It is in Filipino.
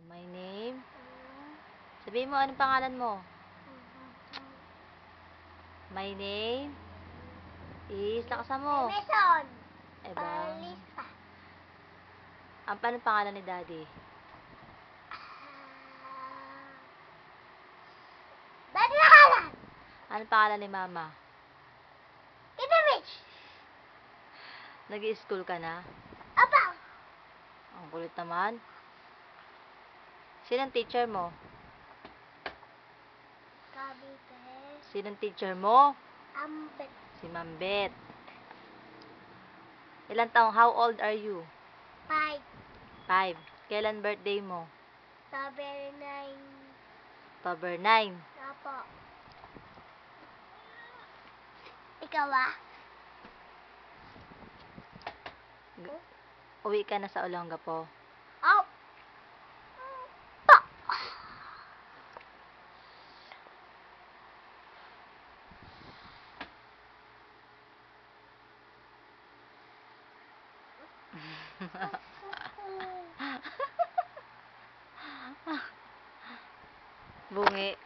My name? Sabihin mo, anong pangalan mo? My name is, lakasan mo. Emerson. Eba. Alisa. Anong pangalan ni Daddy? Daddy nakalan. Anong pangalan ni Mama? Tita Mitch. Nag-i-school ka na? Apa. Ang kulit naman. Sinong teacher mo? Kabites. Sinong teacher mo? Ambet. Si Mambet. Ilang taong? How old are you? 5. 5. Kailan birthday mo? October 9. October 9. Apo. Ikaw ah? Uwi ka na sa Olongapo. Oh. Pa. Bungi.